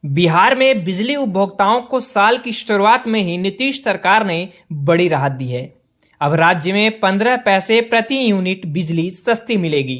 बिहार में बिजली उपभोक्ताओं को साल की शुरुआत में ही नीतीश सरकार ने बड़ी राहत दी है। अब राज्य में 15 पैसे प्रति यूनिट बिजली सस्ती मिलेगी।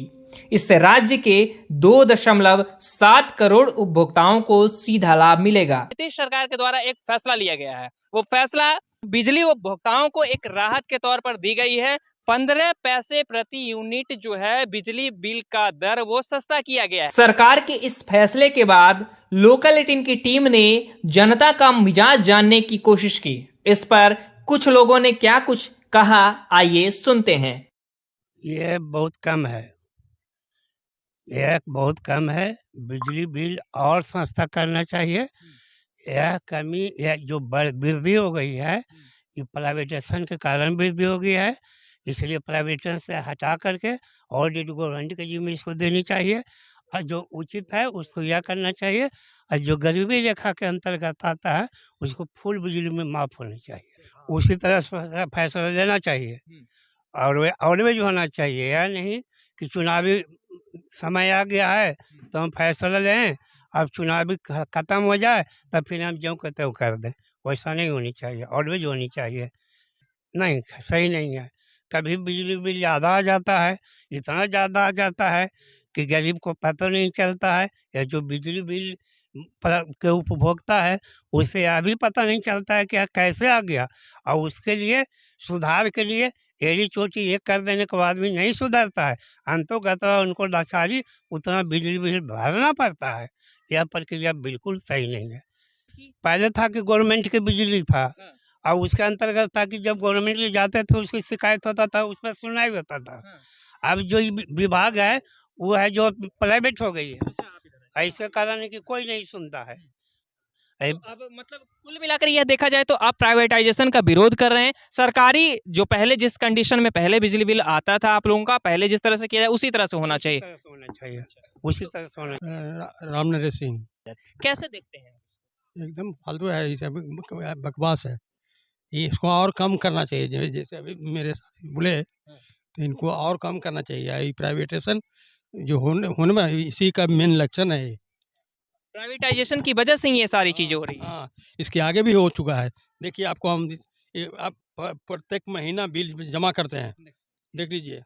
इससे राज्य के 2.7 करोड़ उपभोक्ताओं को सीधा लाभ मिलेगा। नीतीश सरकार के द्वारा एक फैसला लिया गया है। वो फैसला बिजली उपभोक्ताओं को एक राहत के तौर पर दी गई है। 15 पैसे प्रति यूनिट जो है बिजली बिल का दर वो सस्ता किया गया है। सरकार के इस फैसले के बाद लोकल 18 की टीम ने जनता का मिजाज जानने की कोशिश की। इस पर कुछ लोगों ने क्या कुछ कहा, आइए सुनते हैं। ये बहुत कम है, यह बहुत कम है। बिजली बिल और सस्ता करना चाहिए। यह कमी, यह जो वृद्धि हो गई है, ये प्राइवेटाइजेशन के कारण वृद्धि हो गई है। इसलिए प्राइवेटाइजेशन से हटा करके और गवर्नमेंट के जिम्मे इसको देनी चाहिए, और जो उचित है उसको यह करना चाहिए, और जो गरीबी रेखा के अंतर्गत आता है उसको फुल बिजली में माफ़ होनी चाहिए। उसी तरह से फैसला लेना चाहिए और वे ऑलवेज होना चाहिए। यह नहीं कि चुनावी समय आ गया है तो हम फैसला लें, अब चुनावी ख़त्म हो जाए तब फिर हम जो कहते हो कर दें। वैसा नहीं होनी चाहिए, ऑलवेज होनी चाहिए। नहीं, सही नहीं है। कभी बिजली बिल ज़्यादा आ जाता है, इतना ज़्यादा आ जाता है कि गरीब को पता नहीं चलता है, या जो बिजली बिल के उपभोक्ता है उसे यह भी पता नहीं चलता है कि यह कैसे आ गया। और उसके लिए सुधार के लिए एड़ी चोटी एक कर देने के बाद भी नहीं सुधरता है, अंतोगतः उनको लाचारी उतना बिजली बिल भरना पड़ता है। यह प्रक्रिया बिल्कुल सही नहीं है। पहले था कि गवर्नमेंट की बिजली था, और उसके अंतर्गत था कि जब गवर्नमेंट ले जाते थे उसकी शिकायत होता था, उस पर सुनवाई होता था। अब जो विभाग है वो है जो प्राइवेट हो गई है, ऐसे कारण है कि कोई नहीं सुनता है। तो अब मतलब कुल मिलाकर यह देखा जाए तो आप प्राइवेटाइजेशन का विरोध कर रहे हैं। सरकारी जो पहले जिस कंडीशन में पहले बिजली बिल आता था आप लोगों का, पहले जिस तरह से किया जाए उसी तरह से होना चाहिए। उसी तरह से होना। राम नरेश सिंह कैसे देखते हैं? एकदम फालतू है, ये सब बकवास है। ये इसको और कम करना चाहिए, जैसे अभी मेरे साथी बोले तो इनको और कम करना चाहिए। ये प्राइवेटाइजेशन जो होने में इसी का मेन लक्षण है। प्राइवेटाइजेशन की वजह से ही ये सारी चीजें हो रही हैं। हाँ, इसके आगे भी हो चुका है। देखिए आपको हम आप प्रत्येक महीना बिल जमा करते हैं, देख लीजिए।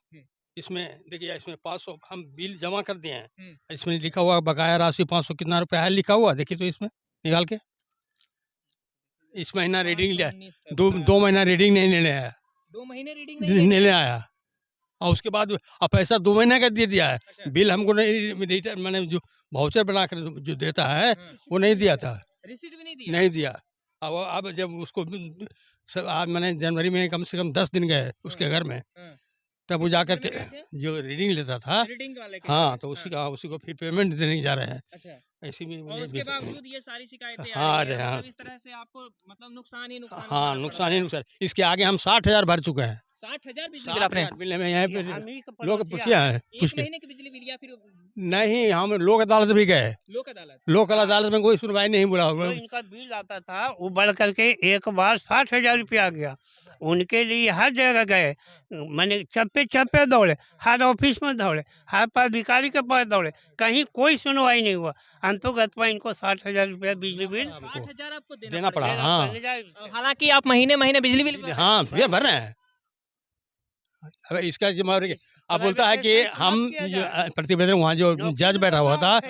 इसमें देखिए, इसमें 500 हम बिल जमा कर दिए हैं, इसमें लिखा हुआ बकाया राशि 500 कितना रुपया है लिखा हुआ, देखिए तो इसमें निकाल के। इस महीना रीडिंग लिया, दो महीना रीडिंग नहीं लेने आया, 2 महीने रीडिंग नहीं लेने आया, और उसके बाद अब पैसा 2 महीने का दे दिया है। अच्छा। बिल हमको नहीं, मैंने जो वाउचर बना कर जो देता है वो नहीं दिया था, रिसीट भी नहीं दिया। नहीं दिया। अब जब उसको आज मैंने जनवरी में कम से कम 10 दिन गए उसके घर में, तब वो जा कर के जो रीडिंग लेता था, रीडिंग वाले के हाँ, तो उसी को फिर पेमेंट देने जा रहे हैं। अच्छा। ऐसी भी और उसके बावजूद ये सारी शिकायतें हाँ, आ अरे रही हैं। हाँ। मतलब इस तरह से आपको मतलब नुकसान ही नुकसान हाँ, उठाना नुकसान पड़ ही रहा है। नुकसान। इसके आगे हम 60,000 भर चुके हैं। 60,000 बिजली बिल आपने 60,000 बिल में यहाँ पे हम ही का लोग पड़ोसिया पूछे हैं, एक पूछ के महीने की बिजली बिल या फिर नहीं, हम लोक अदालत भी गए। लोक अदालत में कोई सुनवाई नहीं बोला। जो इनका बिल आता था वो बढ़ करके एक बार 60,000 रुपया आ गया। उनके लिए हर जगह गए, मैंने चप्पे चप्पे दौड़े, हर ऑफिस में दौड़े, हर पदाधिकारी के पास दौड़े, कहीं कोई सुनवाई नहीं हुआ। अंतोगत में इनको 60,000 रुपया बिजली बिल 60,000 आपको देना पड़ा। हाँ, हालांकि आप महीने महीने बिजली बिल हाँ, ये भर रहे हैं। अब इसका जिम्मेदारी अब बोलता है कि हम प्रतिवेदन, वहाँ जो जज बैठा हुआ था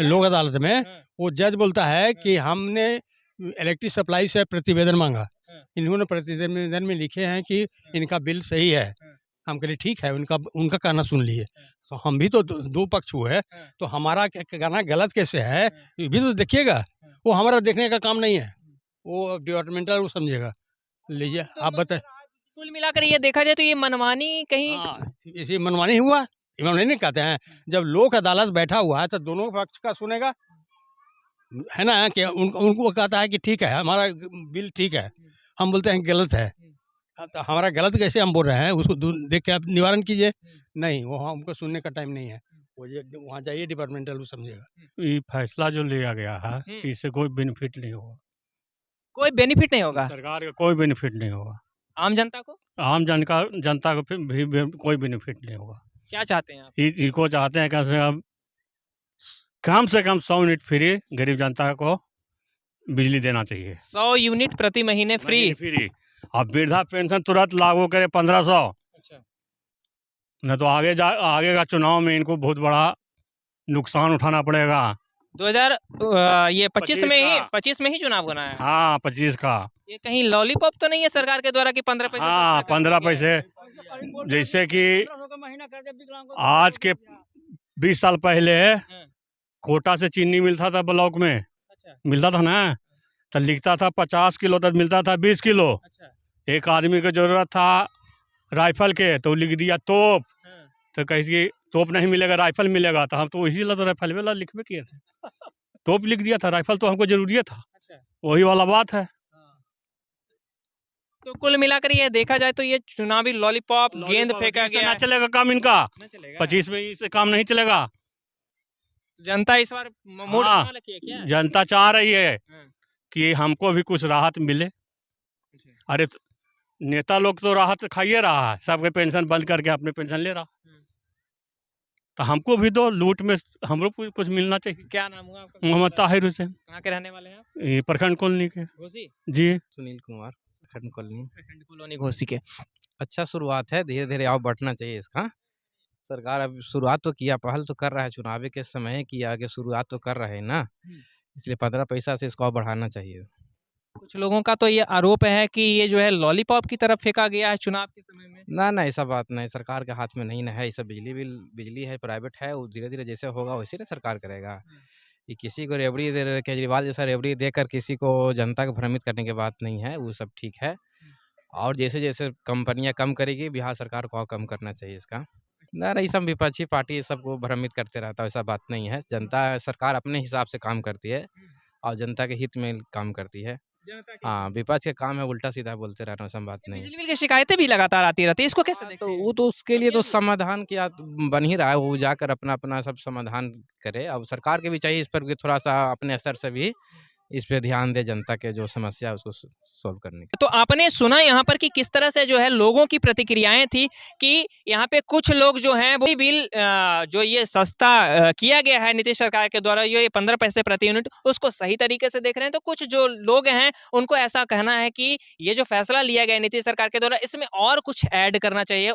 लोक अदालत में, वो जज बोलता है कि हमने इलेक्ट्रिक सप्लाई से प्रतिवेदन मांगा, इन्होंने प्रतिवेदन में लिखे हैं कि इनका बिल सही है। हम कह ठीक है, उनका कहना सुन लिए, तो हम भी तो दो पक्ष हुए, तो हमारा कहना गलत कैसे है ये भी तो देखिएगा। वो हमारा देखने का काम नहीं है, वो डिपार्टमेंटल वो समझेगा। लीजिए आप बताए। कुल मिलाकर ये देखा जाए तो ये मनमानी कहीं हाँ, इसी मनमानी हुआ, मनमानी नहीं कहते हैं। जब लोक अदालत बैठा हुआ है तो दोनों पक्ष का सुनेगा, है ना, कि उनको कहता है कि ठीक है हमारा बिल ठीक है, हम बोलते हैं गलत है। तो हमारा गलत कैसे हम बोल रहे हैं, उसको देख के आप निवारण कीजिए। नहीं, वो हमको सुनने का टाइम नहीं है, वो वहाँ जाइए डिपार्टमेंटल वो समझेगा। ये फैसला जो लिया गया है इससे कोई बेनिफिट नहीं होगा, कोई बेनिफिट नहीं होगा सरकार का कोई बेनिफिट नहीं होगा, आम जनता को। आम जनता को फिर भी कोई बेनिफिट नहीं होगा। क्या चाहते हैं आप? इनको चाहते हैं कम से कम 100 यूनिट फ्री गरीब जनता को बिजली देना चाहिए 100 यूनिट प्रति महीने फ्री। फ्री। अब वृद्धा पेंशन तुरंत लागू करे 1500। अच्छा। न तो आगे का चुनाव में इनको बहुत बड़ा नुकसान उठाना पड़ेगा। 25 में ही का। 25 में ही चुनाव होना है। हाँ 25 का। ये कहीं लॉलीपॉप तो नहीं है सरकार के द्वारा कि 15 पैसे हाँ सस्ता कर 15 दिया गया है? पैसे, जैसे कि आज के 20 साल पहले कोटा से चीनी मिलता था ब्लॉक में, अच्छा। मिलता था ना, तो लिखता था 50 किलो, तक मिलता था 20 किलो। अच्छा। एक आदमी को जरूरत था राइफल के तो लिख दिया तोप, तो कहीं तोप नहीं मिलेगा राइफल मिलेगा, तो हम तो वही वाला तो राइफल वाला लिखवे किए थे, तोप लिख दिया था, राइफल तो हमको जरूरी था। अच्छा। वही वाला बात है। तो कुल मिलाकर ये देखा जाए तो ये चुनावी लॉलीपॉप गेंद फेंका इससे गया ना है। चलेगा काम इनका, ना चलेगा। 25 में इससे काम नहीं चलेगा। जनता इस बार मूड हाँ, बना रखी है क्या? जनता चाह रही है हाँ। कि हमको भी कुछ राहत मिले। अरे नेता लोग तो राहत खाइए रहा है, सबके पेंशन बंद करके अपने पेंशन ले रहा, तो हमको भी दो, लूट में हमको कुछ मिलना चाहिए। क्या नाम हुआ आपका? मोहम्मद ताहिर हुसैन, कहाँ के रहने वाले हैं आप? ये प्रखंड कॉलोनी के। घोसी। जी सुनील कुमार, खंड कॉलोनी। प्रखंड कॉलोनी घोसी के। अच्छा शुरुआत है, धीरे धीरे और बढ़ना चाहिए इसका। सरकार अब शुरुआत तो किया, पहल तो कर रहा है, चुनावी के समय किया, आगे शुरुआत तो कर रहा है ना, इसलिए 15 पैसा से इसको और बढ़ाना चाहिए। कुछ लोगों का तो ये आरोप है कि ये जो है लॉलीपॉप की तरफ फेंका गया है चुनाव के समय में। ना ऐसा बात नहीं, सरकार के हाथ में नहीं ना है, ये सब बिजली है, प्राइवेट है, वो धीरे धीरे जैसे होगा वैसे ना सरकार करेगा। कि किसी को रेवड़ी दे, केजरीवाल जैसा रेवड़ी देकर किसी को जनता को भ्रमित करने की बात नहीं है, वो सब ठीक है। और जैसे जैसे कंपनियां कम करेगी, बिहार सरकार को और कम करना चाहिए इसका। ना ये सब विपक्षी पार्टी सबको भ्रमित करते रहता है, ऐसा बात नहीं है। जनता सरकार अपने हिसाब से काम करती है और जनता के हित में काम करती है। हाँ, विपक्ष के काम है उल्टा सीधा बोलते रहना, ऐसा बात नहीं है। बिजली बिल की शिकायतें भी लगातार आती रहती है, इसको कैसे देखते तो हैं? वो तो उसके लिए तो समाधान किया बन ही रहा है, वो जाकर अपना अपना सब समाधान करे। अब सरकार के भी चाहिए इस पर भी थोड़ा सा अपने स्तर से भी इस पे ध्यान दे, जनता के जो समस्या है उसको सॉल्व करने की। तो आपने सुना यहाँ पर कि किस तरह से जो है लोगों की प्रतिक्रियाएं थी कि यहाँ पे कुछ लोग जो हैं वो बिल जो ये सस्ता किया गया है नीतीश सरकार के द्वारा, ये 15 पैसे प्रति यूनिट, उसको सही तरीके से देख रहे हैं। तो कुछ जो लोग हैं उनको ऐसा कहना है कि ये जो फैसला लिया गया नीतीश सरकार के द्वारा, इसमें और कुछ ऐड करना चाहिए।